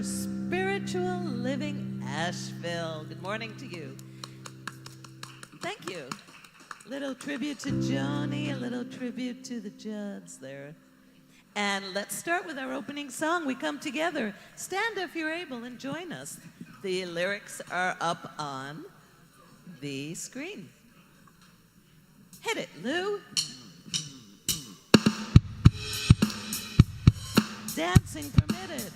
Spiritual Living Asheville. Good morning to you. Thank you. Little tribute to Joni, a little tribute to the Judds there. And let's start with our opening song, We Come Together. Stand if you're able and join us. The lyrics are up on the screen. Hit it, Lou. Dancing permitted.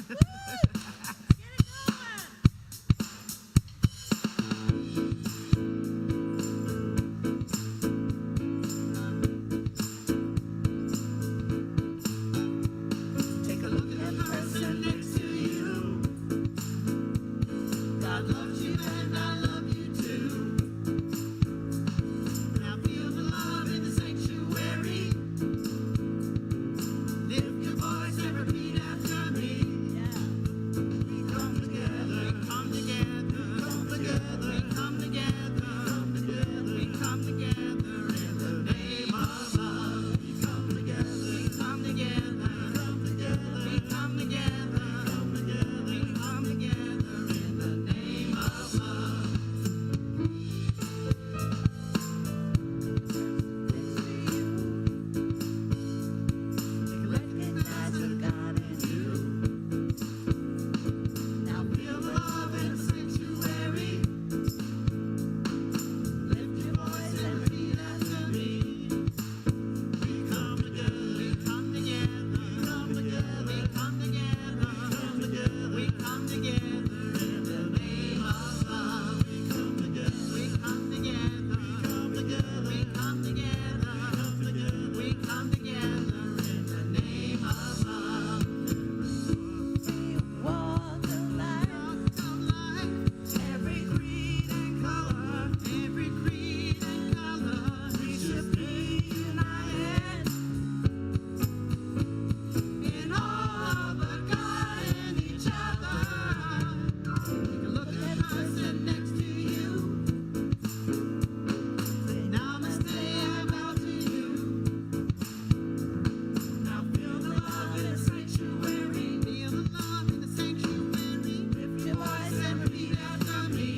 Woo! Get it going. Take a look at the person next to you. God loves you and I love you too. Now feel the love in the sanctuary. Lift your voice and repeat after me. We come together, we come together, we come together, we come together, we come together in the name of love. We come together, we come together, we come together, we come together, we come together in the name of love. Recognize the God in you. Now feel the love in the sanctuary. Lift your voice and repeat after me. We come together, we come together, we come together, we come together, we come together in the name of love. We come together, we come together, we come together, we come together, we come together in the name of love. Walk the line. Every creed and color, we should be united in all but God and each other. Take a look at the person next to you. Say, namaste, I bow to you. Now feel the love in the sanctuary. Feel the love in the sanctuary. Lift your voice and repeat after me.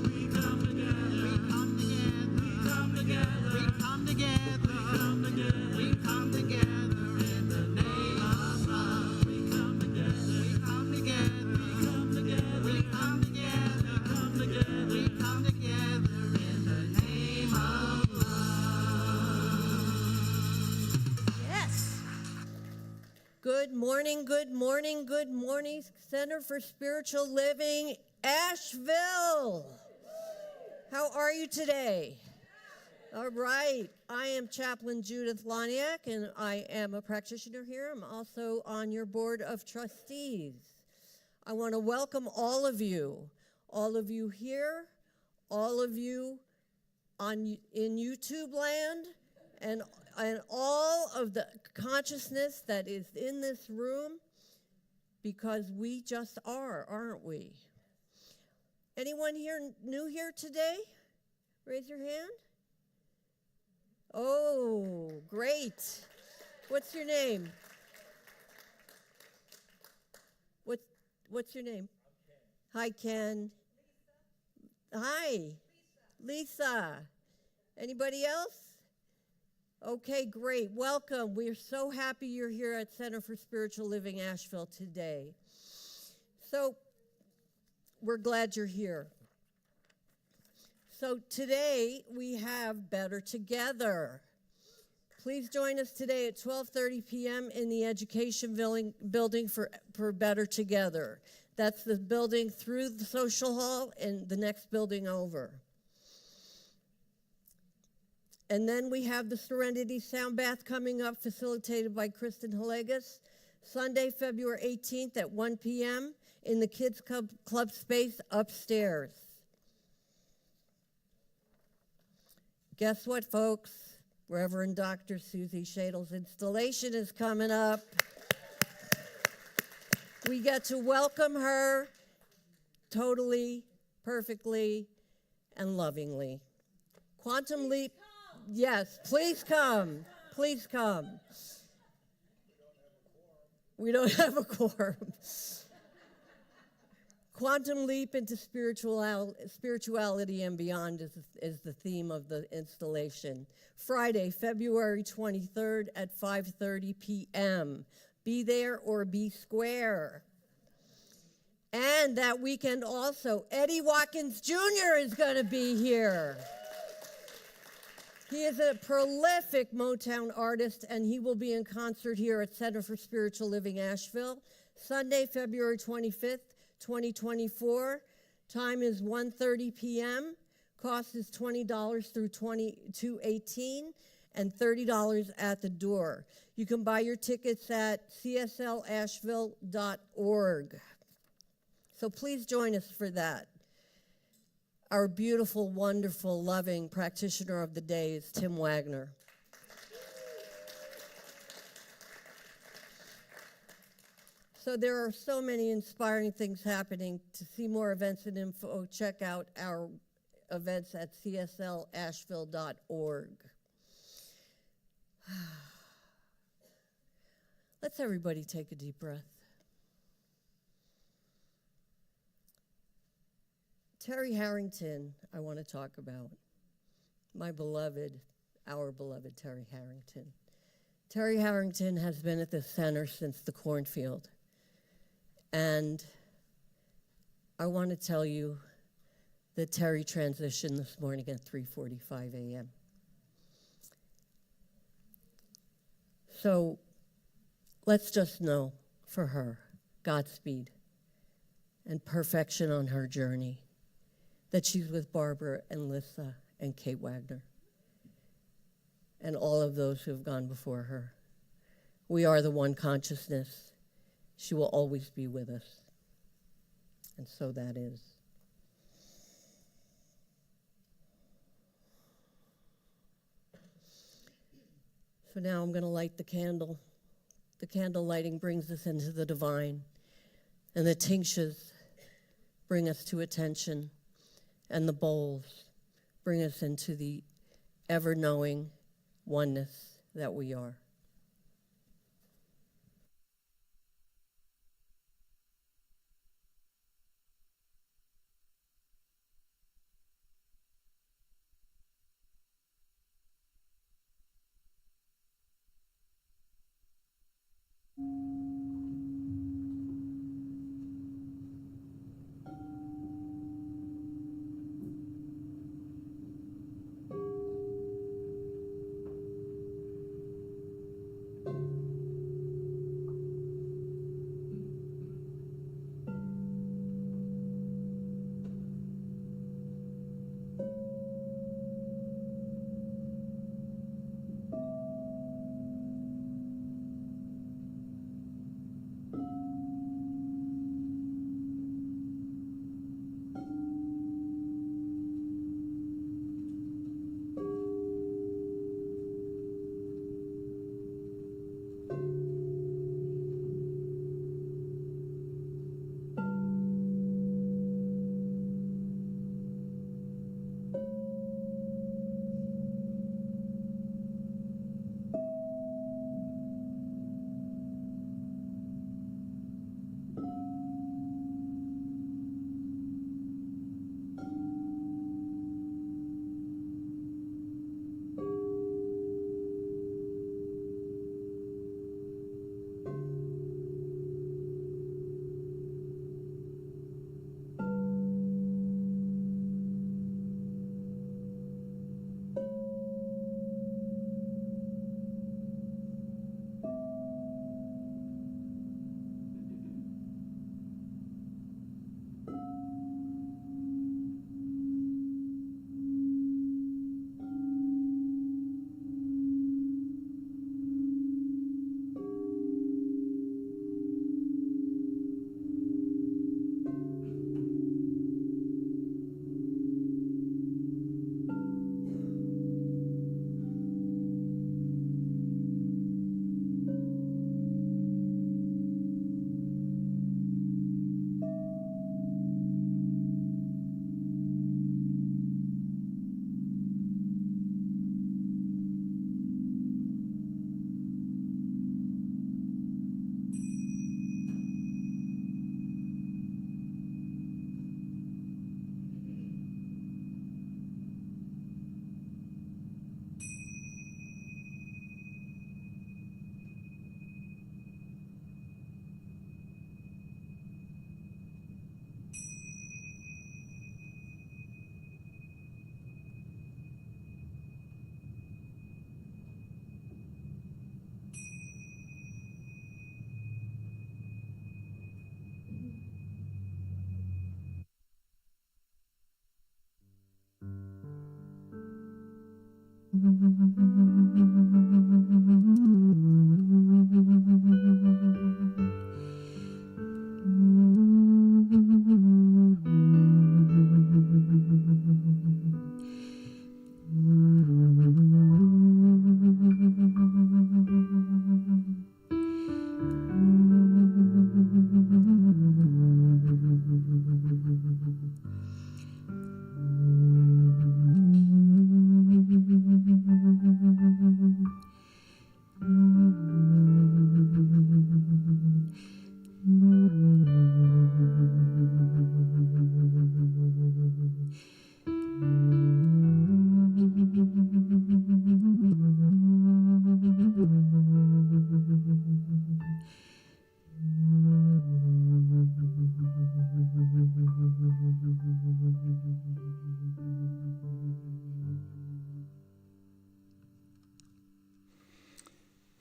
We come together. We come together. We come together. We come together. We come together in the name of love. We come together. We come together. We come together. We come together. We come together in the name of love. Yes. Good morning, good morning, good morning, Center for Spiritual Living, Asheville. How are you today? All right. I am Chaplain Judith Loniak, and I am a practitioner here. I'm also on your board of trustees. I want to welcome all of you here, all of you in YouTube land, and all of the consciousness that is in this room, because we just are, aren't we? Anyone here new here today? Raise your hand. Oh, great. What's your name? What's your name? Hi, Ken. Hi. Lisa. Anybody else? Okay, great. Welcome. We're so happy you're here at Center for Spiritual Living Asheville today. So, we're glad you're here. So today we have Better Together. Please join us today at 12:30 p.m. in the education building for Better Together. That's the building through the social hall and the next building over. And then we have the Serenity Sound Bath coming up, facilitated by Kristen Hillegas, Sunday, February 18th at 1 p.m. in the Kids Club space upstairs. Guess what, folks? Reverend Dr. Suzi Schadle's installation is coming up. We get to welcome her totally, perfectly, and lovingly. Quantum Leap, yes, please come. Please come. We don't have a quorum. Quantum leap into spirituality and beyond is the theme of the installation. Friday, February 23rd at 5:30 p.m. Be there or be square. And that weekend also, Eddie Watkins Jr. is going to be here. He is a prolific Motown artist, and he will be in concert here at Center for Spiritual Living, Asheville, Sunday, February 25th, 2024. Time is 1:30 p.m. Cost is $20 through 22/18 and $30 at the door. You can buy your tickets at cslasheville.org. So please join us for that. Our beautiful, wonderful, loving practitioner of the day is Tim Wagner. So there are so many inspiring things happening. To see more events and info, check out our events at cslasheville.org. Let's everybody take a deep breath. Terry Harrington, I want to talk about. My beloved, our beloved Terry Harrington. Terry Harrington has been at the center since the cornfield. And I want to tell you that Terry transitioned this morning at 3:45 a.m. So let's just know for her, Godspeed and perfection on her journey, that she's with Barbara and Lissa and Kate Wagner and all of those who have gone before her. We are the one consciousness. She will always be with us. And so that is. So now I'm going to light the candle. The candle lighting brings us into the divine, and the tinctures bring us to attention, and the bowls bring us into the ever-knowing oneness that we are.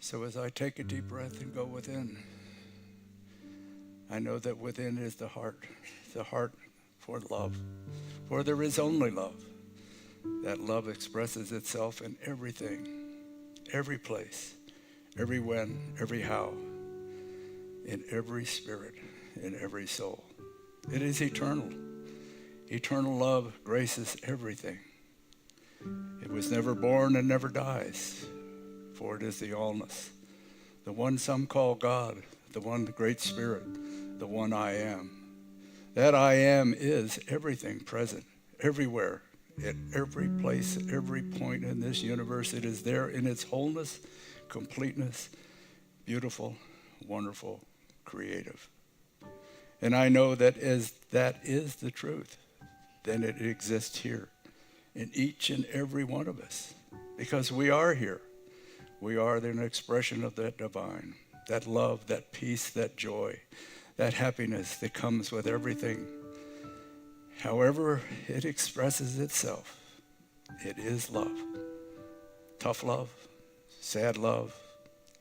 So as I take a deep breath and go within, I know that within is the heart for love. For there is only love. That love expresses itself in everything, every place, every when, every how, in every spirit, in every soul. It is eternal. Eternal love graces everything. It was never born and never dies, for it is the allness, the one some call God, the one great spirit, the one I am. That I am is everything present, everywhere, at every place, at every point in this universe. It is there in its wholeness, completeness, beautiful, wonderful, creative. And I know that as that is the truth, then it exists here in each and every one of us, because we are here. We are an expression of that divine, that love, that peace, that joy, that happiness that comes with everything. However it expresses itself, it is love. Tough love, sad love,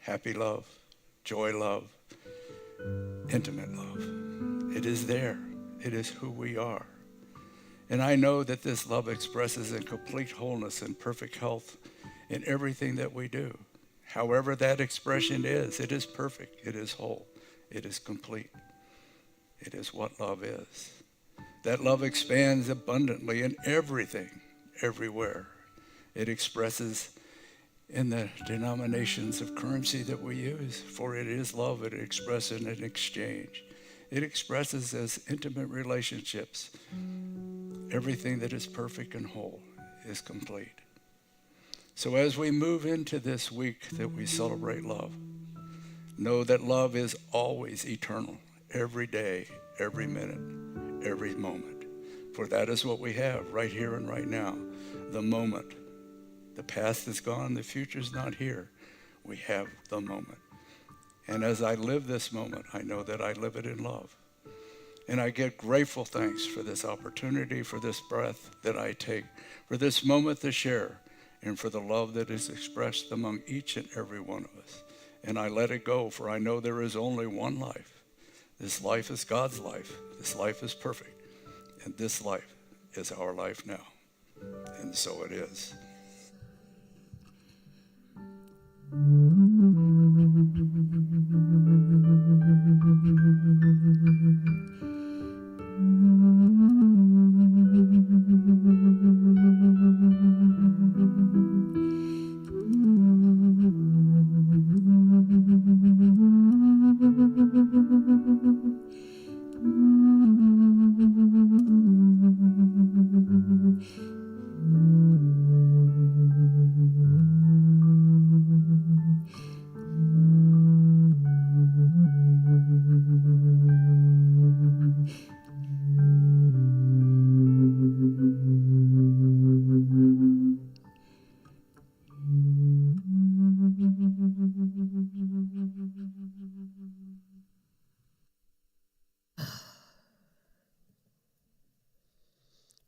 happy love, joy love, intimate love. It is there. It is who we are. And I know that this love expresses in complete wholeness and perfect health in everything that we do. However that expression is, it is perfect, it is whole, it is complete. It is what love is. That love expands abundantly in everything, everywhere. It expresses in the denominations of currency that we use, for it is love. It expresses in an exchange. It expresses as intimate relationships. Everything that is perfect and whole is complete. So as we move into this week that we celebrate love, know that love is always eternal, every day, every minute, every moment. For that is what we have right here and right now, the moment. The past is gone, the future is not here. We have the moment. And as I live this moment, I know that I live it in love. And I get grateful thanks for this opportunity, for this breath that I take, for this moment to share, and for the love that is expressed among each and every one of us. And I let it go, for I know there is only one life. This life is God's life. This life is perfect. And this life is our life now. And so it is.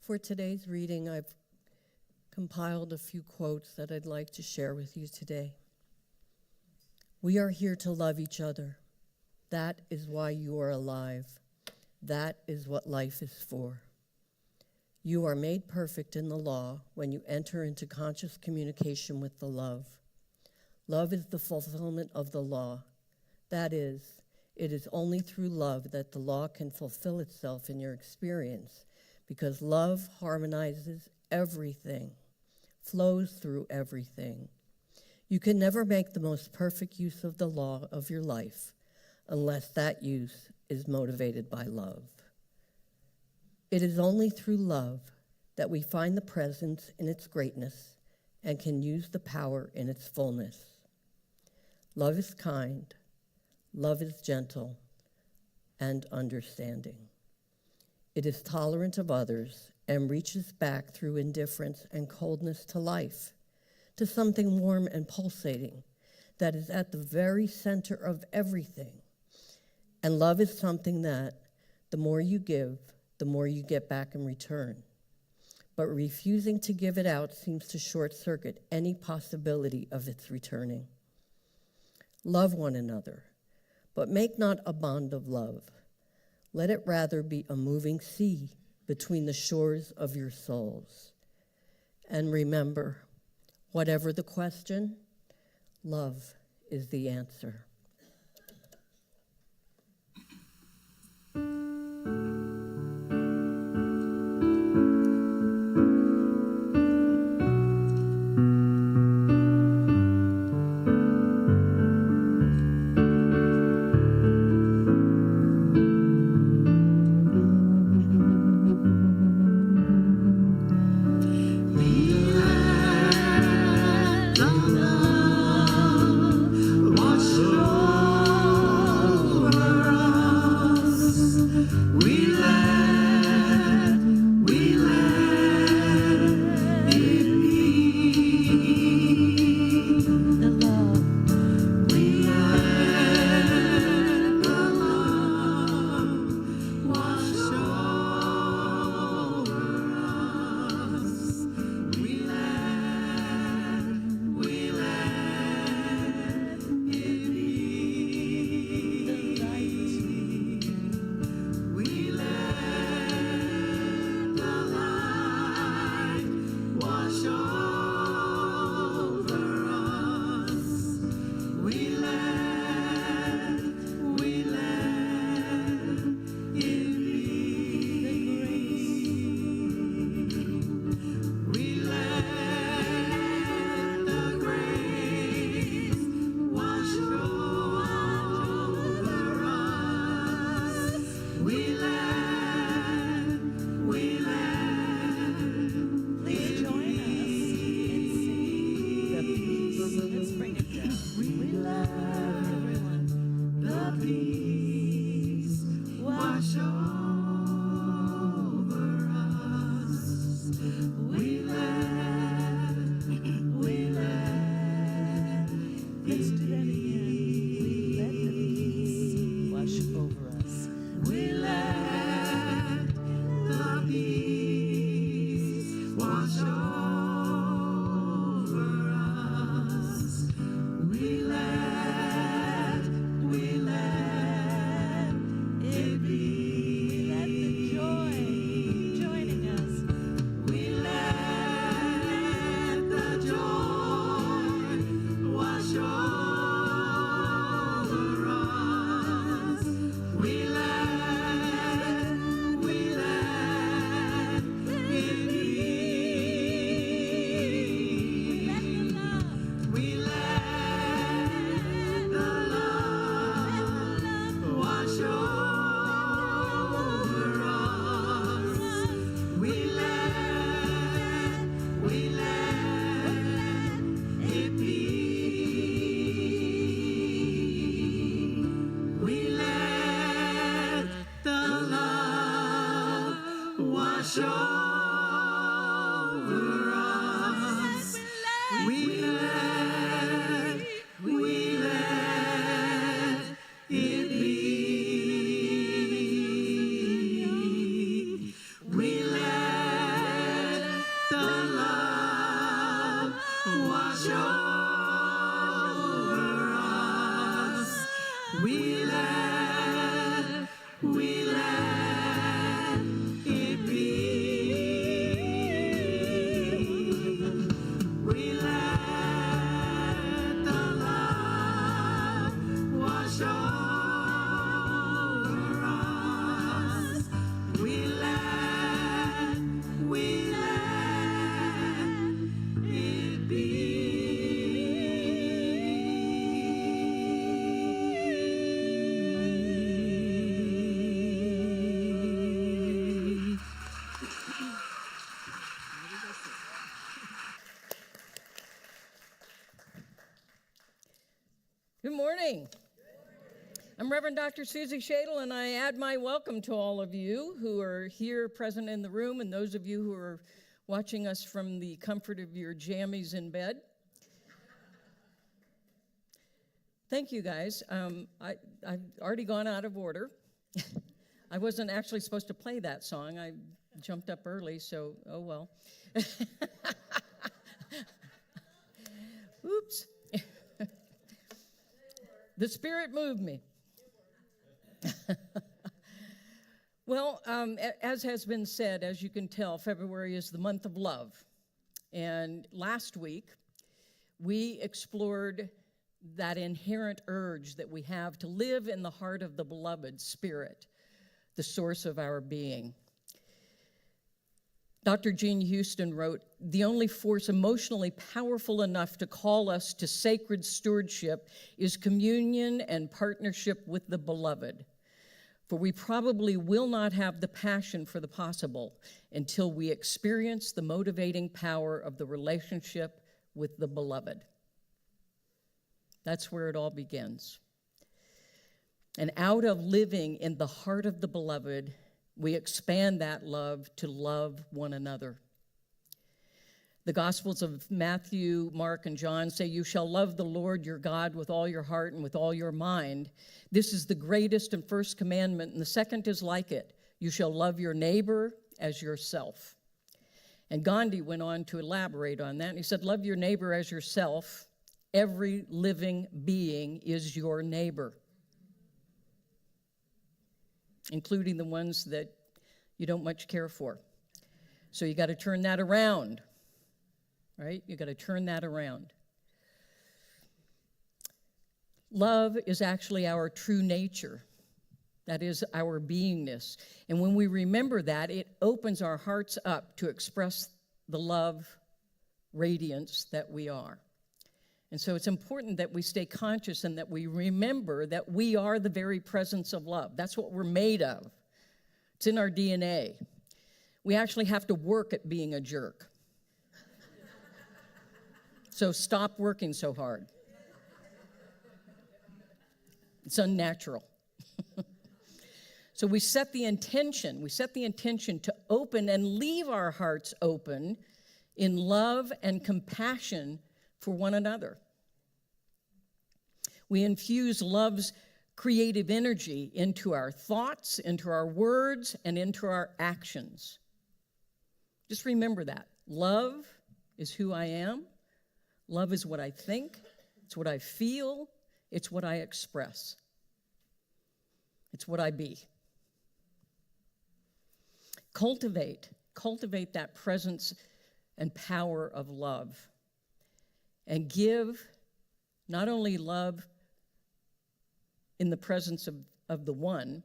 For today's reading, I've compiled a few quotes that I'd like to share with you today. We are here to love each other. That is why you are alive. That is what life is for. You are made perfect in the law when you enter into conscious communication with the love. Love is the fulfillment of the law. That is, it is only through love that the law can fulfill itself in your experience, because love harmonizes everything, flows through everything. You can never make the most perfect use of the law of your life unless that use is motivated by love. It is only through love that we find the presence in its greatness and can use the power in its fullness. Love is kind, love is gentle and understanding. It is tolerant of others and reaches back through indifference and coldness to life, to something warm and pulsating that is at the very center of everything. And love is something that the more you give, the more you get back in return. But refusing to give it out seems to short circuit any possibility of its returning. Love one another, but make not a bond of love. Let it rather be a moving sea between the shores of your souls. And remember, whatever the question, love is the answer. Good morning. I'm Reverend Dr. Suzi Schadle, and I add my welcome to all of you who are here present in the room and those of you who are watching us from the comfort of your jammies in bed. Thank you, guys. I've already gone out of order. I wasn't actually supposed to play that song. I jumped up early, so oh well. Oops. The Spirit moved me. Well, as has been said, as you can tell, February is the month of love. And last week, we explored that inherent urge that we have to live in the heart of the beloved Spirit, the source of our being. Dr. Jean Houston wrote, "The only force emotionally powerful enough to call us to sacred stewardship is communion and partnership with the beloved. For we probably will not have the passion for the possible until we experience the motivating power of the relationship with the beloved." That's where it all begins. And out of living in the heart of the beloved, we expand that love to love one another. The Gospels of Matthew, Mark, and John say, "You shall love the Lord your God with all your heart and with all your mind. This is the greatest and first commandment, and the second is like it. You shall love your neighbor as yourself." And Gandhi went on to elaborate on that, and he said, "Love your neighbor as yourself. Every living being is your neighbor, including the ones that you don't much care for." So you got to turn that around, right? You got to turn that around. Love is actually our true nature. That is our beingness. And when we remember that, it opens our hearts up to express the love radiance that we are. And so it's important that we stay conscious and that we remember that we are the very presence of love. That's what we're made of. It's in our DNA. We actually have to work at being a jerk. So stop working so hard. It's unnatural. So we set the intention to open and leave our hearts open in love and compassion for one another. We infuse love's creative energy into our thoughts, into our words, and into our actions. Just remember that. Love is who I am. Love is what I think. It's what I feel. It's what I express. It's what I be. Cultivate that presence and power of love. And give not only love in the presence of the one,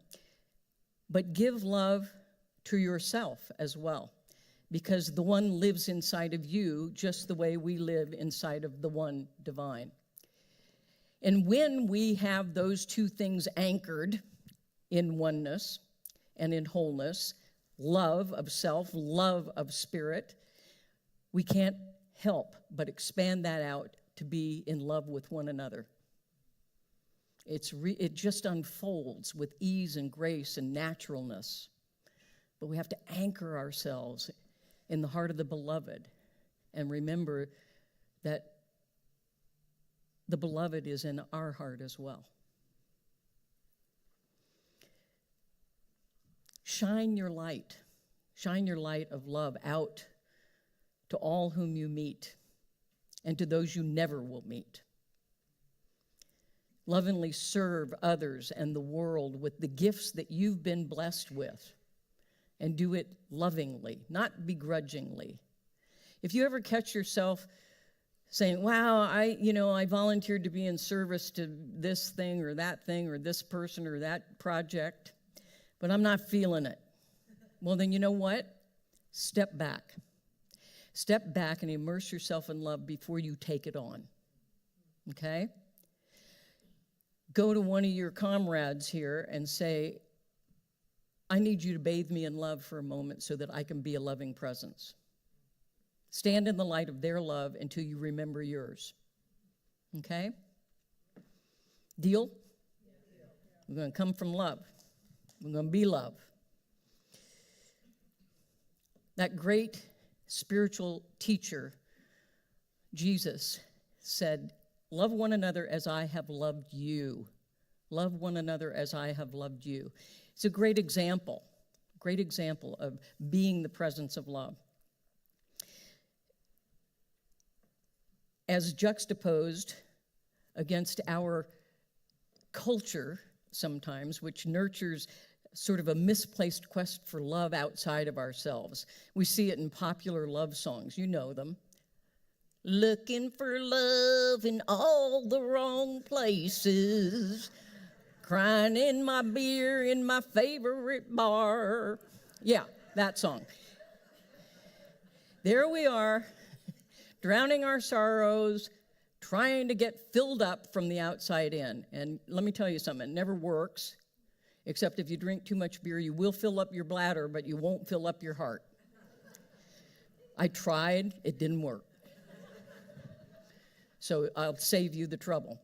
but give love to yourself as well, because the one lives inside of you just the way we live inside of the one divine. And when we have those two things anchored in oneness and in wholeness, love of self, love of spirit, we can't help but expand that out to be in love with one another. It just unfolds with ease and grace and naturalness. But we have to anchor ourselves in the heart of the beloved and remember that the beloved is in our heart as well. Shine your light of love out to all whom you meet and to those you never will meet. Lovingly serve others and the world with the gifts that you've been blessed with, and do it lovingly, not begrudgingly. If you ever catch yourself saying, wow, I volunteered to be in service to this thing or this person or that project, but I'm not feeling it. Well, then you know what? Step back. Step back and immerse yourself in love before you take it on, okay? Go to one of your comrades here and say, I need you to bathe me in love for a moment so that I can be a loving presence. Stand in the light of their love until you remember yours, okay? Deal? We're going to come from love. We're going to be love. That great spiritual teacher, Jesus, said, love one another as I have loved you. Love one another as I have loved you. It's a great example of being the presence of love. As juxtaposed against our culture sometimes, which nurtures sort of a misplaced quest for love outside of ourselves. We see it in popular love songs. You know them. Looking for love in all the wrong places. Crying in my beer in my favorite bar. Yeah, that song. There we are, drowning our sorrows, trying to get filled up from the outside in. And let me tell you something, it never works, except if you drink too much beer, you will fill up your bladder, but you won't fill up your heart. I tried, it didn't work. So I'll save you the trouble.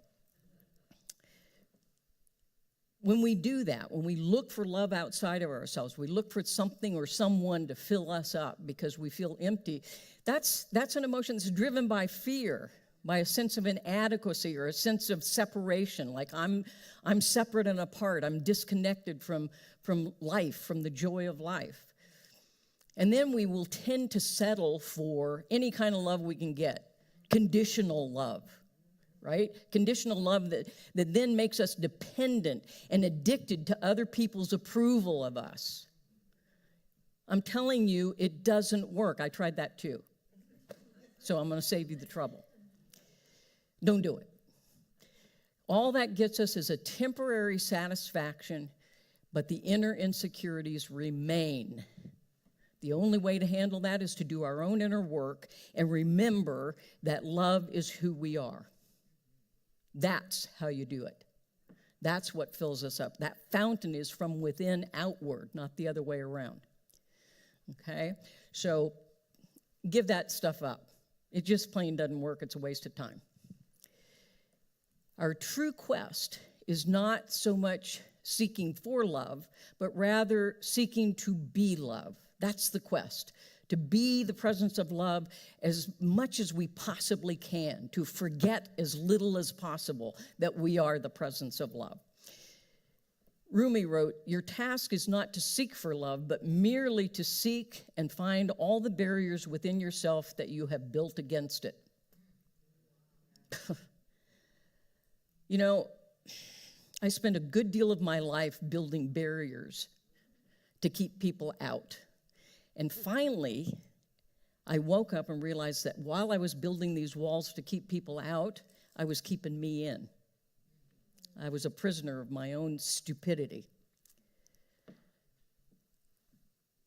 When we do that, when we look for love outside of ourselves, we look for something or someone to fill us up because we feel empty, that's an emotion that's driven by fear, by a sense of inadequacy or a sense of separation, like I'm separate and apart, I'm disconnected from life, from the joy of life. And then we will tend to settle for any kind of love we can get. Conditional love, right? Conditional love that then makes us dependent and addicted to other people's approval of us. I'm telling you, it doesn't work. I tried that too. So I'm going to save you the trouble. Don't do it. All that gets us is a temporary satisfaction, but the inner insecurities remain. The only way to handle that is to do our own inner work and remember that love is who we are. That's how you do it. That's what fills us up. That fountain is from within outward, not the other way around. Okay? So give that stuff up. It just plain doesn't work. It's a waste of time. Our true quest is not so much seeking for love, but rather seeking to be love. That's the quest, to be the presence of love as much as we possibly can, to forget as little as possible that we are the presence of love. Rumi wrote, "Your task is not to seek for love, but merely to seek and find all the barriers within yourself that you have built against it." You know, I spent a good deal of my life building barriers to keep people out. And finally, I woke up and realized that while I was building these walls to keep people out, I was keeping me in. I was a prisoner of my own stupidity.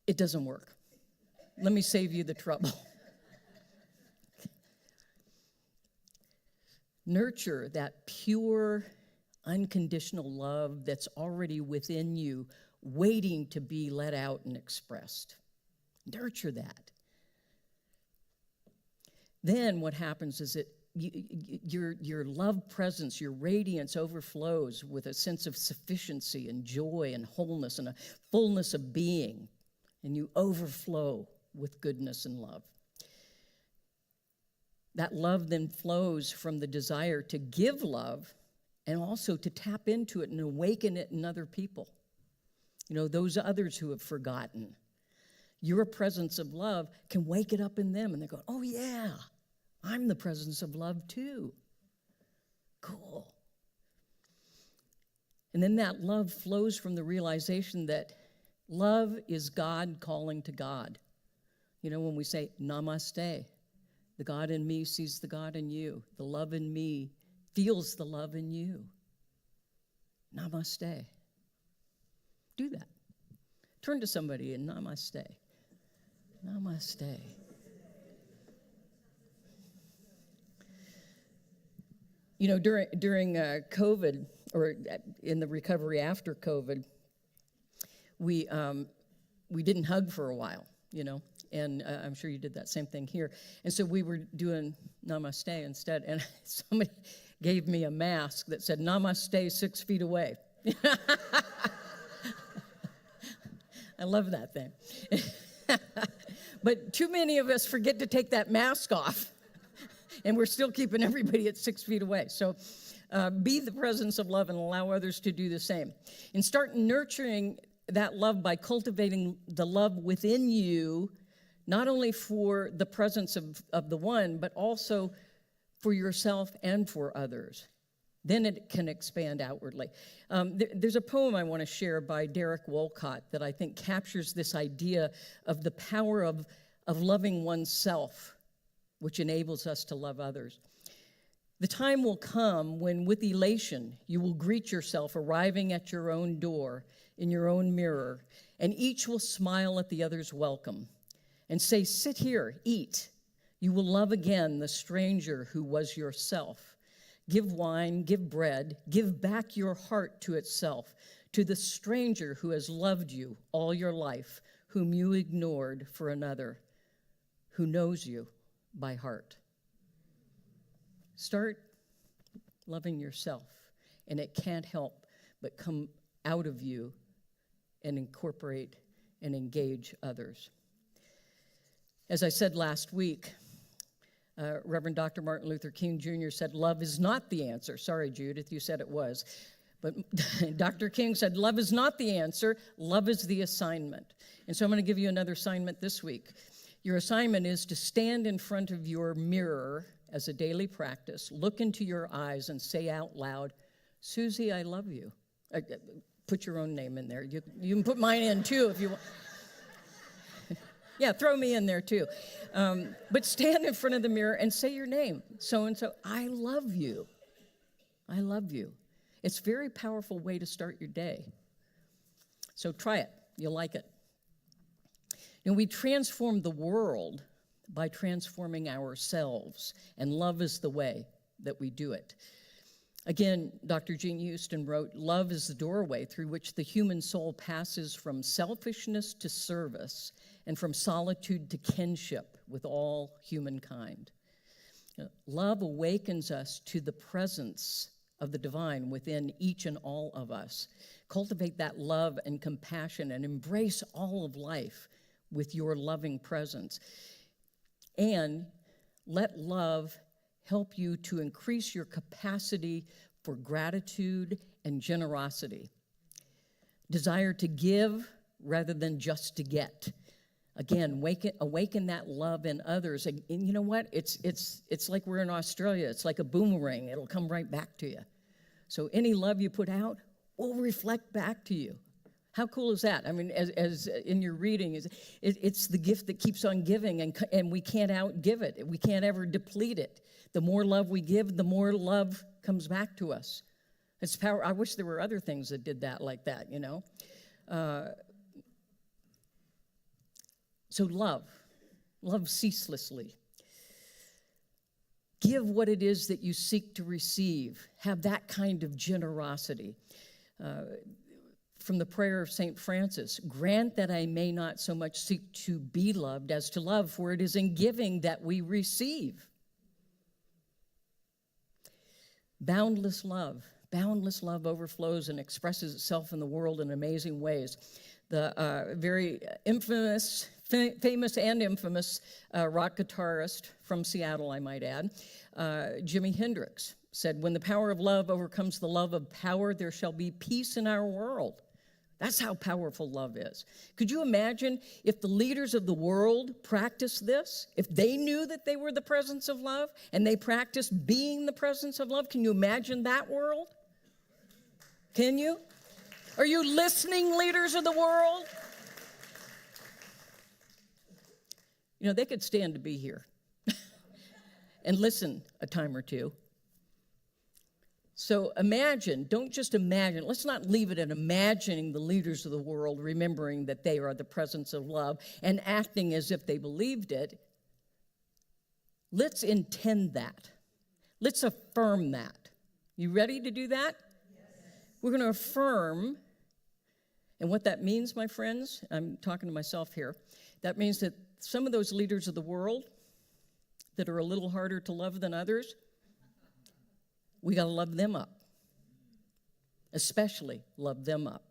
It doesn't work. Let me save you the trouble. Nurture that pure, unconditional love that's already within you, waiting to be let out and expressed. Nurture that. Then what happens is that your love presence, your radiance overflows with a sense of sufficiency and joy and wholeness and a fullness of being, and you overflow with goodness and love. That love then flows from the desire to give love and also to tap into it and awaken it in other people. You know, those others who have forgotten. Your presence of love can wake it up in them, and they go, "Oh yeah, I'm the presence of love too." Cool. And then that love flows from the realization that love is God calling to God. You know, when we say namaste, the God in me sees the God in you. The love in me feels the love in you. Namaste. Do that. Turn to somebody and namaste. Namaste. You know, during COVID, or in the recovery after COVID, we didn't hug for a while, you know, and I'm sure you did that same thing here. And so we were doing namaste instead, and somebody gave me a mask that said, "Namaste 6 feet away." I love that thing. But too many of us forget to take that mask off, and we're still keeping everybody at 6 feet away. So be the presence of love and allow others to do the same. And start nurturing that love by cultivating the love within you, not only for the presence of the one, but also for yourself and for others. Then it can expand outwardly. There's a poem I want to share by Derek Wolcott that I think captures this idea of the power of loving oneself, which enables us to love others. The time will come when, with elation, you will greet yourself arriving at your own door in your own mirror, and each will smile at the other's welcome and say, "Sit here, eat." You will love again the stranger who was yourself. Give wine, give bread, give back your heart to itself, to the stranger who has loved you all your life, whom you ignored for another, who knows you by heart. Start loving yourself, and it can't help but come out of you and incorporate and engage others. As I said last week, Reverend Dr. Martin Luther King Jr. said, love is not the answer. Sorry, Judith, you said it was. But Dr. King said, love is not the answer, love is the assignment. And so I'm going to give you another assignment this week. Your assignment is to stand in front of your mirror as a daily practice, look into your eyes and say out loud, Suzi, I love you. Put your own name in there. You can put mine in too if you want. Yeah, throw me in there too. But stand in front of the mirror and say your name. So-and-so, I love you. I love you. It's a very powerful way to start your day. So try it. You'll like it. And we transform the world by transforming ourselves, and love is the way that we do it. Again, Dr. Jean Houston wrote, love is the doorway through which the human soul passes from selfishness to service and from solitude to kinship with all humankind. Love awakens us to the presence of the divine within each and all of us. Cultivate that love and compassion and embrace all of life with your loving presence. And let love help you to increase your capacity for gratitude and generosity. Desire to give rather than just to get. Again, awaken that love in others. And you know what? It's like we're in Australia. It's like a boomerang. It'll come right back to you. So any love you put out will reflect back to you. How cool is that? I mean, as in your reading, it's the gift that keeps on giving, and we can't outgive it. We can't ever deplete it. The more love we give, the more love comes back to us. It's power. I wish there were other things that did that like that, you know. So love ceaselessly. Give what it is that you seek to receive. Have that kind of generosity. From the prayer of St. Francis, grant that I may not so much seek to be loved as to love, for it is in giving that we receive. Boundless love overflows and expresses itself in the world in amazing ways. The very famous and infamous rock guitarist from Seattle, I might add, Jimi Hendrix, said, when the power of love overcomes the love of power, there shall be peace in our world. That's how powerful love is. Could you imagine if the leaders of the world practiced this? If they knew that they were the presence of love and they practiced being the presence of love? Can you imagine that world? Can you? Are you listening, leaders of the world? You know, they could stand to be here and listen a time or two. So imagine, don't just imagine, let's not leave it at imagining the leaders of the world, remembering that they are the presence of love and acting as if they believed it. Let's intend that. Let's affirm that. You ready to do that? Yes. We're going to affirm, and what that means, my friends, I'm talking to myself here, that means that some of those leaders of the world that are a little harder to love than others, we got to love them up, especially love them up,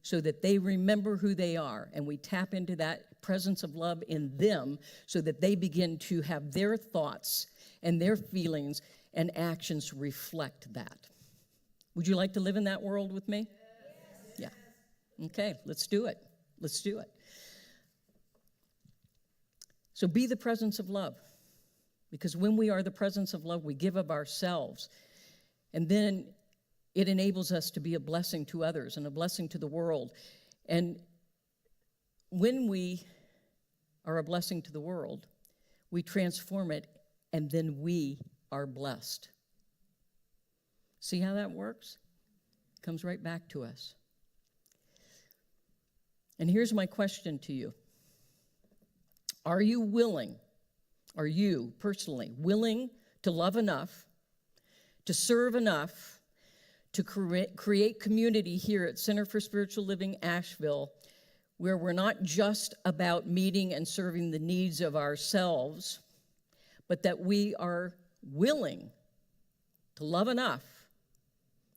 so that they remember who they are, and we tap into that presence of love in them so that they begin to have their thoughts and their feelings and actions reflect that. Would you like to live in that world with me? Yes. Yeah. Okay, let's do it. Let's do it. So be the presence of love, because when we are the presence of love, we give of ourselves. And then it enables us to be a blessing to others and a blessing to the world. And when we are a blessing to the world, we transform it, and then we are blessed. See how that works? It comes right back to us. And here's my question to you. Are you personally willing to love enough, to serve enough, to create community here at Center for Spiritual Living Asheville, where we're not just about meeting and serving the needs of ourselves, but that we are willing to love enough,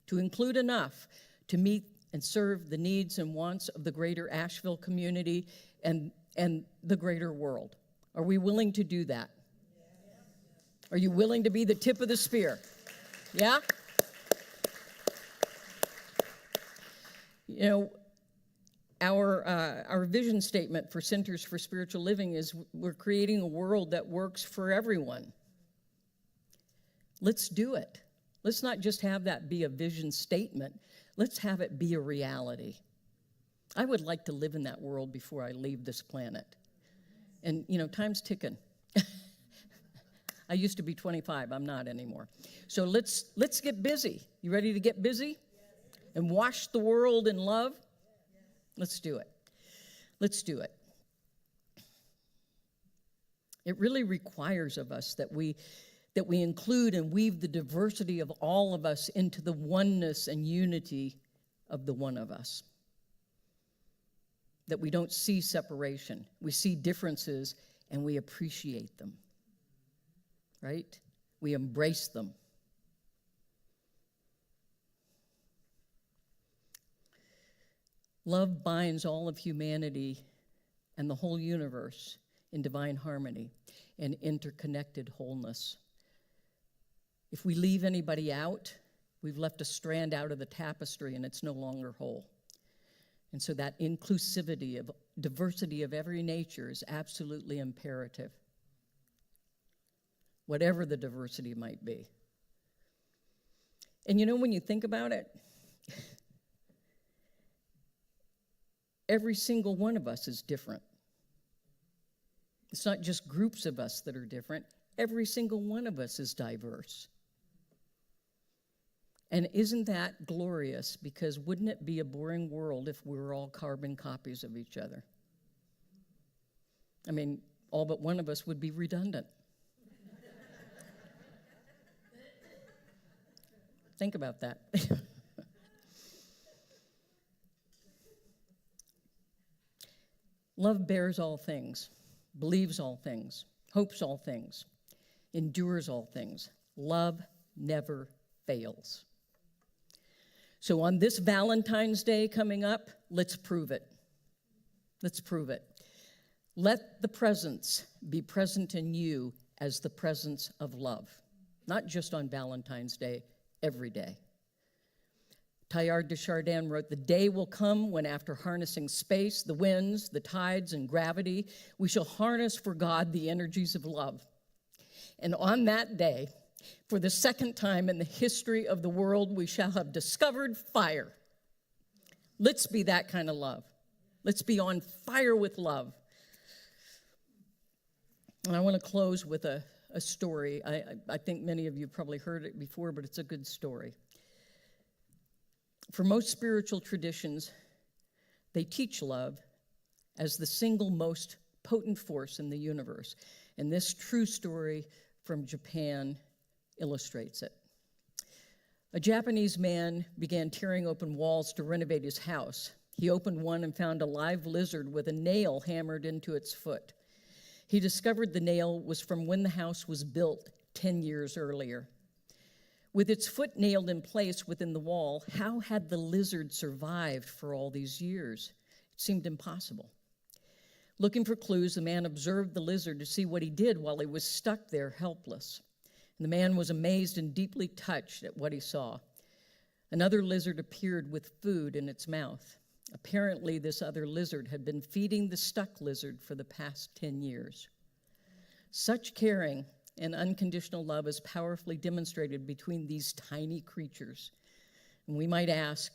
to include enough, to meet and serve the needs and wants of the greater Asheville community and the greater world? Are we willing to do that? Are you willing to be the tip of the spear? Yeah? You know, our vision statement for Centers for Spiritual Living is we're creating a world that works for everyone. Let's do it. Let's not just have that be a vision statement. Let's have it be a reality. I would like to live in that world before I leave this planet. And, you know, time's ticking. I used to be 25. I'm not anymore. So let's get busy. You ready to get busy? And wash the world in love? Let's do it. Let's do it. It really requires of us that we include and weave the diversity of all of us into the oneness and unity of the one of us. That we don't see separation. We see differences and we appreciate them. Right? We embrace them. Love binds all of humanity and the whole universe in divine harmony and interconnected wholeness. If we leave anybody out, we've left a strand out of the tapestry and it's no longer whole. And so that inclusivity of diversity of every nature is absolutely imperative, whatever the diversity might be. And you know, when you think about it, every single one of us is different. It's not just groups of us that are different. Every single one of us is diverse. And isn't that glorious? Because wouldn't it be a boring world if we were all carbon copies of each other? I mean, all but one of us would be redundant. Think about that. Love bears all things, believes all things, hopes all things, endures all things. Love never fails. So on this Valentine's Day coming up, let's prove it. Let's prove it. Let the presence be present in you as the presence of love, not just on Valentine's Day, every day. Teilhard de Chardin wrote, "The day will come when after harnessing space, the winds, the tides, and gravity, we shall harness for God the energies of love. And on that day, for the second time in the history of the world, we shall have discovered fire." Let's be that kind of love. Let's be on fire with love. And I want to close with a story. I think many of you have probably heard it before, but it's a good story. For most spiritual traditions, they teach love as the single most potent force in the universe. And this true story from Japan illustrates it. A Japanese man began tearing open walls to renovate his house. He opened one and found a live lizard with a nail hammered into its foot. He discovered the nail was from when the house was built 10 years earlier. With its foot nailed in place within the wall, how had the lizard survived for all these years? It seemed impossible. Looking for clues, the man observed the lizard to see what he did while he was stuck there helpless. And the man was amazed and deeply touched at what he saw. Another lizard appeared with food in its mouth. Apparently, this other lizard had been feeding the stuck lizard for the past 10 years. Such caring and unconditional love is powerfully demonstrated between these tiny creatures. And we might ask,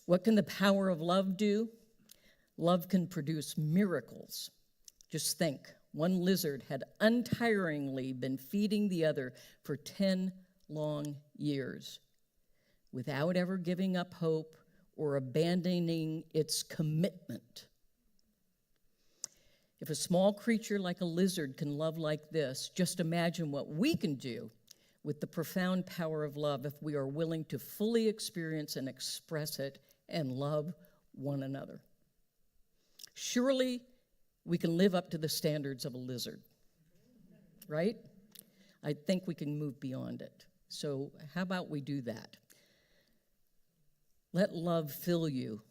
what can the power of love do? Love can produce miracles. Just think, one lizard had untiringly been feeding the other for 10 long years without ever giving up hope or abandoning its commitment. If a small creature like a lizard can love like this, just imagine what we can do with the profound power of love if we are willing to fully experience and express it and love one another. Surely we can live up to the standards of a lizard, right? I think we can move beyond it. So how about we do that? Let love fill you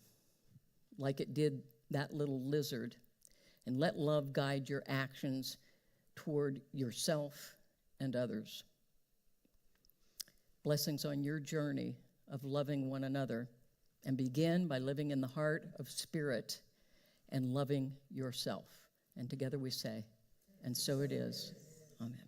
like it did that little lizard, and let love guide your actions toward yourself and others. Blessings on your journey of loving one another, and begin by living in the heart of spirit and loving yourself. And together we say, and so it is. Amen.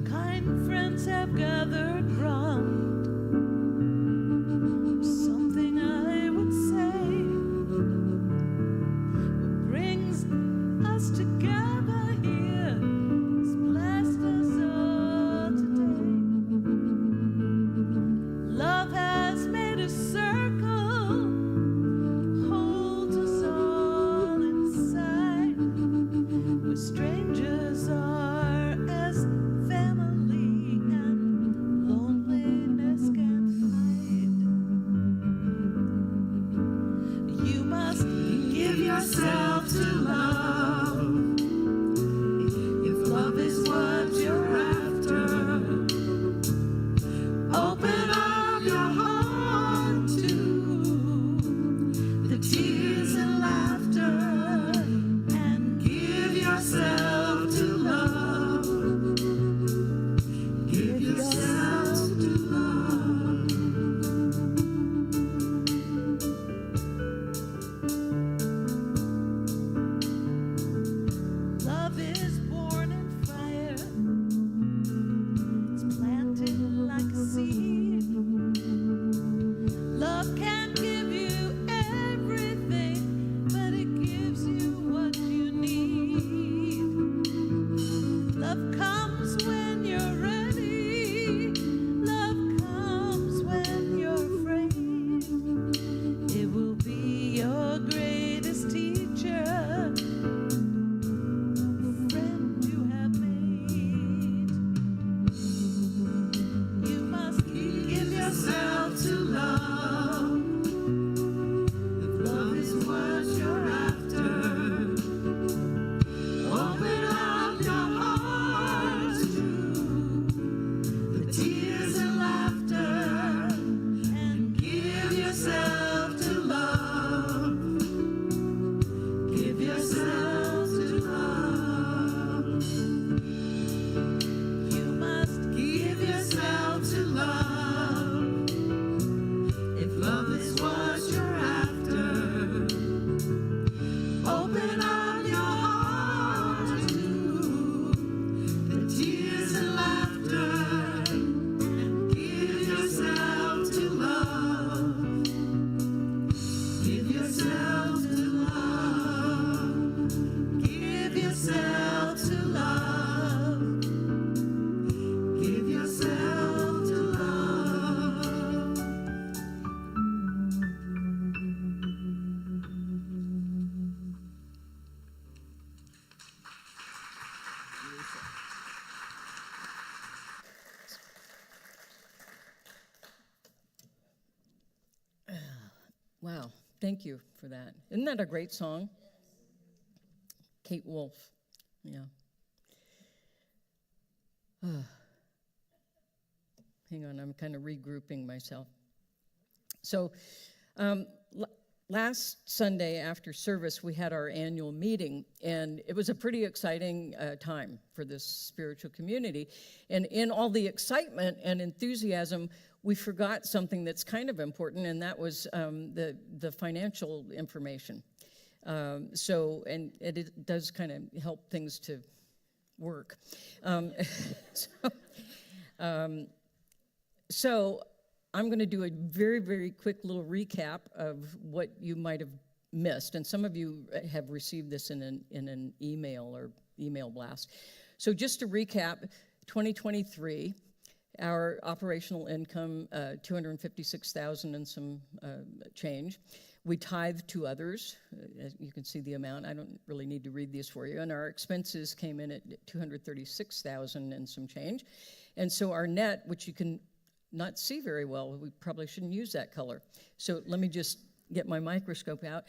Kind friends have gathered round. Something I would say. What brings us together here has blessed us all today. Love has made a circle, holds us all inside, where strangers are as family and loneliness can hide. You must give yourself to love, if love is what you're after. Open up your heart to the tears and laughter, and give yourself to love. Give yourself to love. Love is born in fire. It's planted like a seed. Love can give you everything, but it gives you what you need. Love comes when you're ready. Love comes when you're afraid. It will be your greatest teacher, friend you have made. You must give yourself to love, if love is what you're after. Open up your heart to the tears and laughter, and give yourself to love. Give yourself to love. You must give yourself to love, if love is what you're after. Open up your heart to the tears and laughter, and give yourself to love. Give yourself to love. Give yourself to love. Give yourself to love. Wow, thank you for that. Isn't that a great song? Kate Wolf, yeah. Hang on, I'm kind of regrouping myself. So last Sunday after service, we had our annual meeting, and it was a pretty exciting time for this spiritual community. And in all the excitement and enthusiasm, we forgot something that's kind of important, and that was the financial information. And it does kind of help things to work. So I'm going to do a very, very quick little recap of what you might have missed. And some of you have received this in an email or email blast. So just to recap, 2023, our operational income, $256,000 and some change. We tithe to others. As you can see the amount. I don't really need to read these for you. And our expenses came in at $236,000 and some change. And so our net, which you can not see very well, we probably shouldn't use that color. So let me just get my microscope out.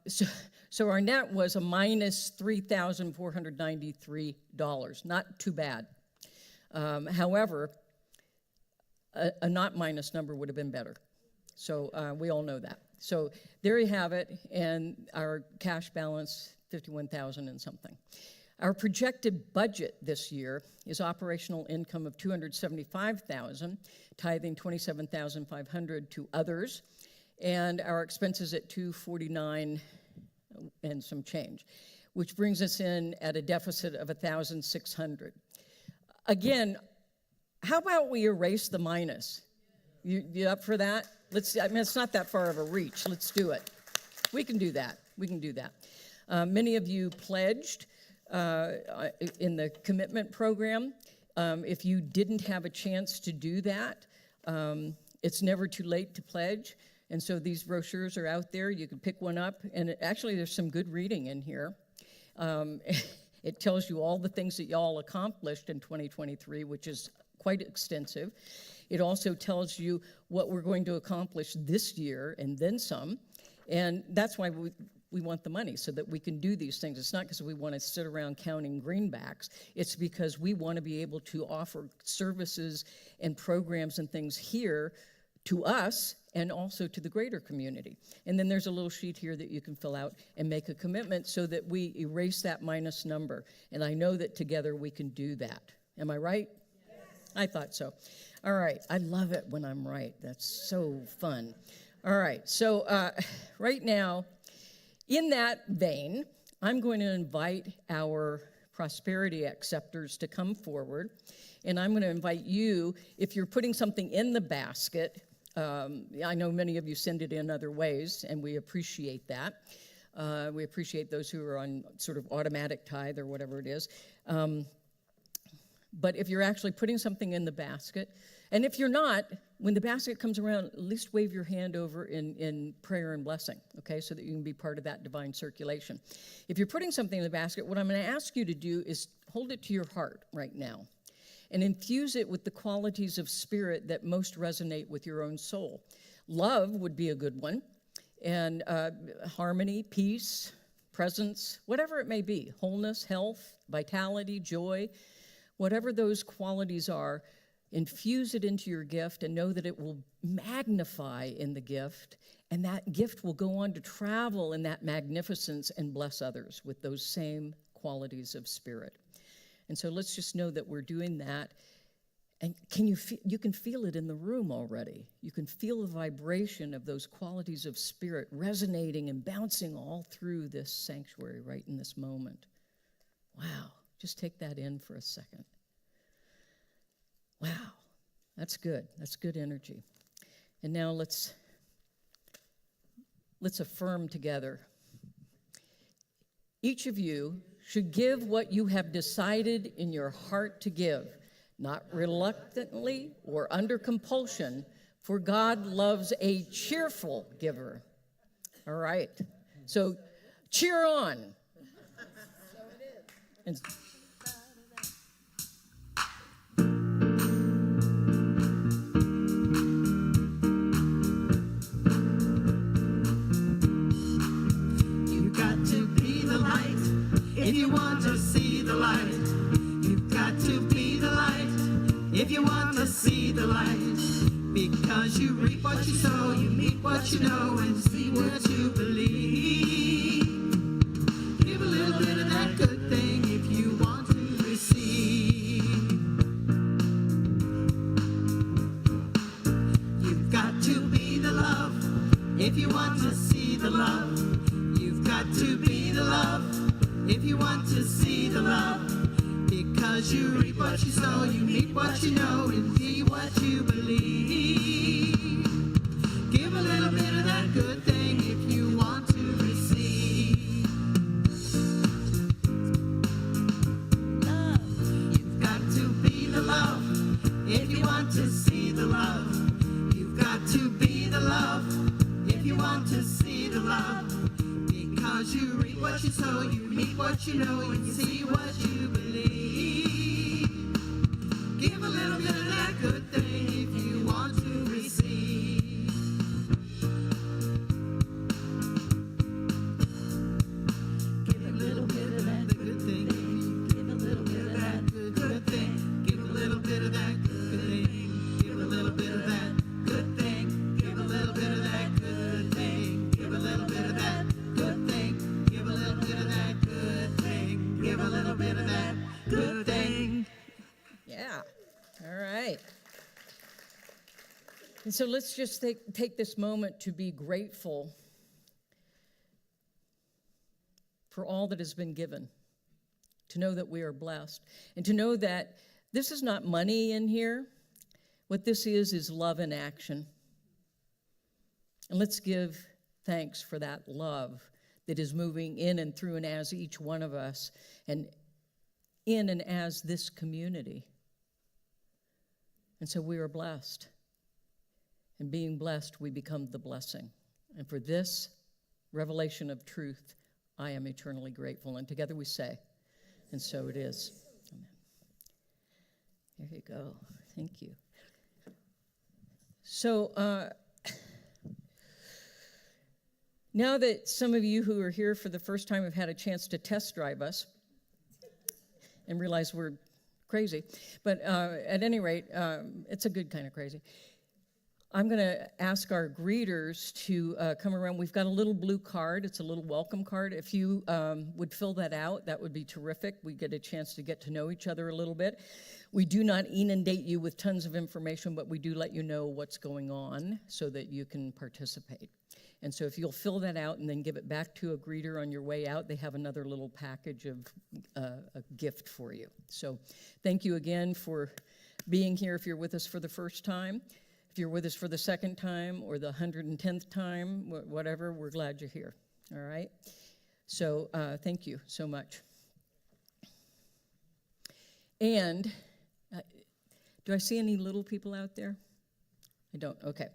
So our net was a minus $3,493. Not too bad. However, a not minus number would have been better. So we all know that. So there you have it, and our cash balance, $51,000 and something. Our projected budget this year is operational income of $275,000, tithing $27,500 to others, and our expenses at $249 and some change, which brings us in at a deficit of $1,600. Again, how about we erase the minus? You up for that? It's not that far of a reach. Let's do it. We can do that. Many of you pledged in the commitment program. If you didn't have a chance to do that, it's never too late to pledge. And so these brochures are out there. You can pick one up. And actually, there's some good reading in here. It tells you all the things that y'all accomplished in 2023, which is quite extensive. It also tells you what we're going to accomplish this year and then some. And that's why we want the money, so that we can do these things. It's not because we want to sit around counting greenbacks. It's because we want to be able to offer services and programs and things here to us and also to the greater community. And then there's a little sheet here that you can fill out and make a commitment so that we erase that minus number. And I know that together we can do that. Am I right? Yes. I thought so. All right. I love it when I'm right. That's so fun. All right. So right now, in that vein, I'm going to invite our prosperity acceptors to come forward. And I'm going to invite you, if you're putting something in the basket, I know many of you send it in other ways, and we appreciate that. We appreciate those who are on sort of automatic tithe or whatever it is. But if you're actually putting something in the basket, and if you're not, when the basket comes around, at least wave your hand over in prayer and blessing, okay, so that you can be part of that divine circulation. If you're putting something in the basket, what I'm going to ask you to do is hold it to your heart right now and infuse it with the qualities of spirit that most resonate with your own soul. Love would be a good one, and harmony, peace, presence, whatever it may be, wholeness, health, vitality, joy, whatever those qualities are, infuse it into your gift and know that it will magnify in the gift, and that gift will go on to travel in that magnificence and bless others with those same qualities of spirit. And so let's just know that we're doing that. And you can feel it in the room already. You can feel the vibration of those qualities of spirit resonating and bouncing all through this sanctuary right in this moment. Wow. Just take that in for a second. Wow, that's good. That's good energy. And now let's affirm together. Each of you should give what you have decided in your heart to give, not reluctantly or under compulsion, for God loves a cheerful giver. All right. So cheer on. So it is. If you want to see the light, you've got to be the light. If you want to see the light, because Because you reap what you sow, you meet what you know, and see what you believe. Give a little bit of that good thing if you want to receive. You've got to be the love if you want to see the love. You've got to be the love if you want to see the love. Because you reap what you sow, you meet what you know, and see what you believe. Give a little bit of that good thing if you want to receive. Love. You've got to be the love if you want to see the love. You've got to be the love if you want to see the love. Because you reap what you sow, you meet what you know, and see what you believe. Give a little bit of that good thing if you want to receive. Give a little bit of that good thing. Give a little bit of that good thing. Give a little bit of that good thing. Give a little bit of that good thing. Give a little bit of that good thing. Give a little bit of that good thing. Give a little bit of that good thing. Give a little bit of that good thing. Yeah. All right. And so let's just take this moment to be grateful for all that has been given, to know that we are blessed, and to know that this is not money in here. What this is love in action. And let's give thanks for that love that is moving in and through and as each one of us, and in and as this community. And so we are blessed. And being blessed, we become the blessing. And for this revelation of truth, I am eternally grateful. And together we say, and so it is. Amen. There you go. Thank you. So now that some of you who are here for the first time have had a chance to test drive us and realize we're crazy, but at any rate, it's a good kind of crazy. I'm going to ask our greeters to come around. We've got a little blue card. It's a little welcome card. If you would fill that out, that would be terrific. We get a chance to get to know each other a little bit. We do not inundate you with tons of information, but we do let you know what's going on so that you can participate. And so if you'll fill that out and then give it back to a greeter on your way out, they have another little package of a gift for you. So thank you again for being here if you're with us for the first time. If you're with us for the second time or the 110th time, whatever, we're glad you're here. All right? So thank you so much. And do I see any little people out there? I don't. Okay.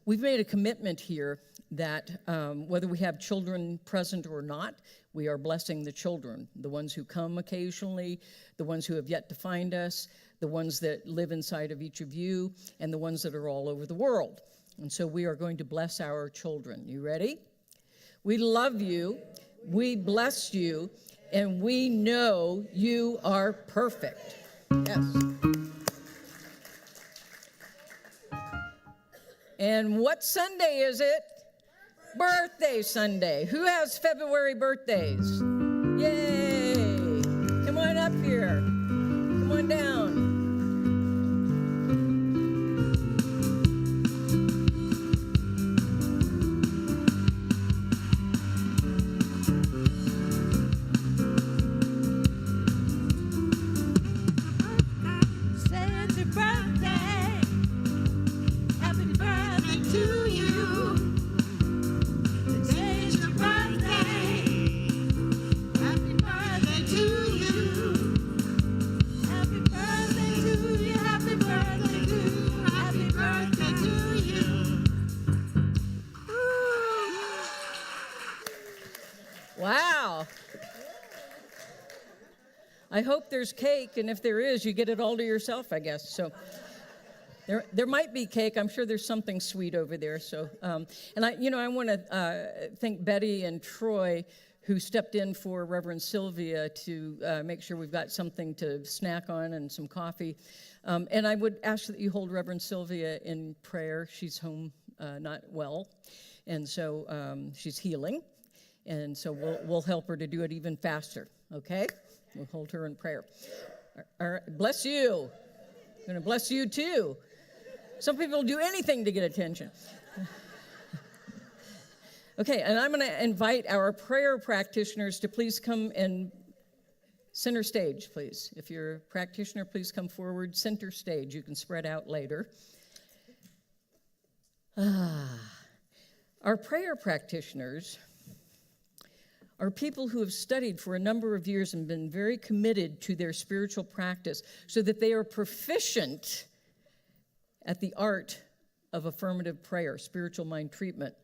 We've made a commitment here that whether we have children present or not, we are blessing the children, the ones who come occasionally, the ones who have yet to find us, the ones that live inside of each of you, and the ones that are all over the world. And so we are going to bless our children. You ready? We love you, we bless you, and we know you are perfect. Yes. And what Sunday is it? Birthday Sunday. Who has February birthdays? Yay! Come on up here. Come on down. Say it's your birthday. Happy birthday to you. Today is your birthday. Happy birthday to you. Happy birthday to you. Happy birthday to you. Happy birthday to you. Wow. I hope there's cake, and if there is, you get it all to yourself, I guess. So there might be cake. I'm sure there's something sweet over there. So, and I want to thank Betty and Troy who stepped in for Reverend Sylvia to make sure we've got something to snack on and some coffee. And I would ask that you hold Reverend Sylvia in prayer. She's home not well, and so she's healing. And so we'll help her to do it even faster, okay? We'll hold her in prayer. All right, bless you. I'm going to bless you too. Some people will do anything to get attention. Okay, and I'm going to invite our prayer practitioners to please come and center stage, please. If you're a practitioner, please come forward, center stage. You can spread out later. Our prayer practitioners are people who have studied for a number of years and been very committed to their spiritual practice so that they are proficient at the art of affirmative prayer, spiritual mind treatment.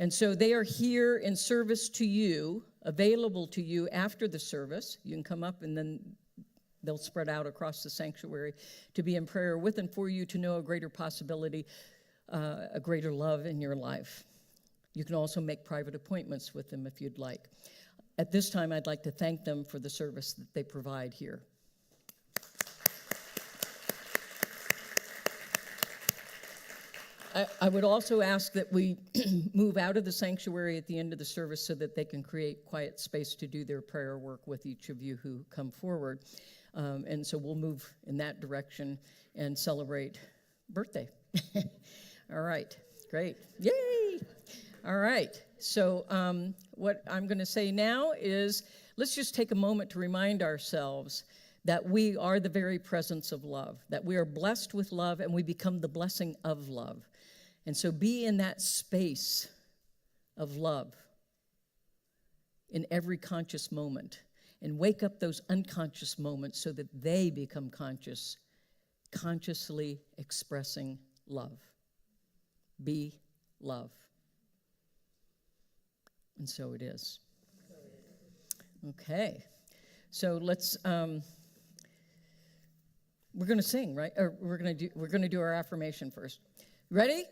And so they are here in service to you, available to you after the service. You can come up and then they'll spread out across the sanctuary to be in prayer with and for you to know a greater possibility, a greater love in your life. You can also make private appointments with them if you'd like. At this time, I'd like to thank them for the service that they provide here. I would also ask that we move out of the sanctuary at the end of the service so that they can create quiet space to do their prayer work with each of you who come forward. And so we'll move in that direction and celebrate birthday. All right, great. Yay! All right, so what I'm going to say now is let's just take a moment to remind ourselves that we are the very presence of love, that we are blessed with love and we become the blessing of love. And so be in that space of love in every conscious moment and wake up those unconscious moments so that they become conscious, consciously expressing love. Be love. And so it is. Okay, so let's. We're going to sing, right? Or we're going to do our affirmation first. Ready?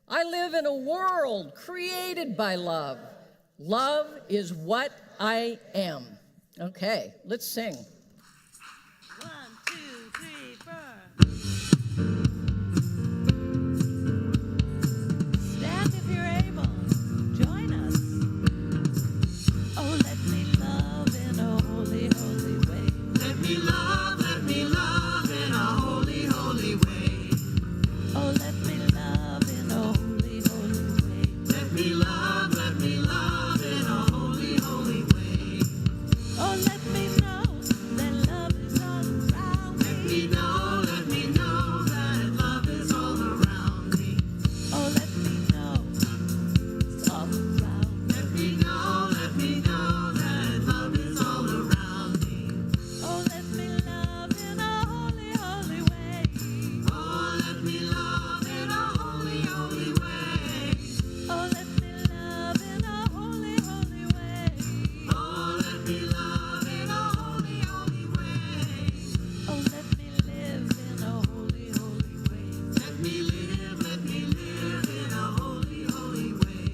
I live in a world created by love. Love is what I am. Okay, let's sing. 1, 2, 3, 4. Stand if you're able. Join us. Oh, let me love in a holy, holy way. Let me love in a holy, holy way. Oh, let me love in a holy, holy way. Let me love in a holy, holy way. Oh, let me know that love is all around me. Let me know that love is all around me. Oh, let me know it's all around me. Let me know that love is all around me. Oh, let me love in a holy, holy way. Oh, let me love in a holy, holy way. Oh, let me love in a holy, holy way. Oh, let me love in a holy, holy way. Oh, let me live in a holy, holy way. Let me live in a holy, holy way.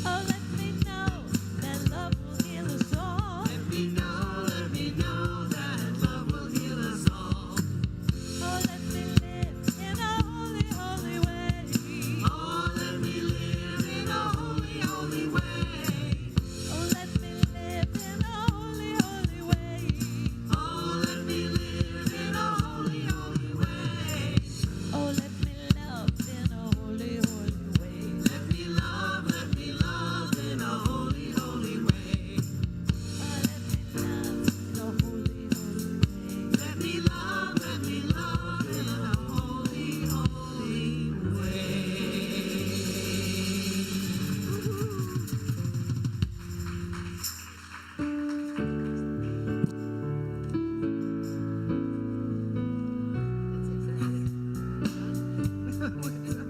Oh, let me know that love will heal us all. Let me know that love will heal us all. Oh, let me live in a holy, holy way. Oh, let me live in a holy, holy way. Oh, let me live in a holy, holy way. Oh, let me live in a holy, holy way. Oh, let me love in a holy, holy way. Let me love in a holy, holy way. Oh, let me love in a holy, holy way. Let me love in a holy, holy way. That's exactly.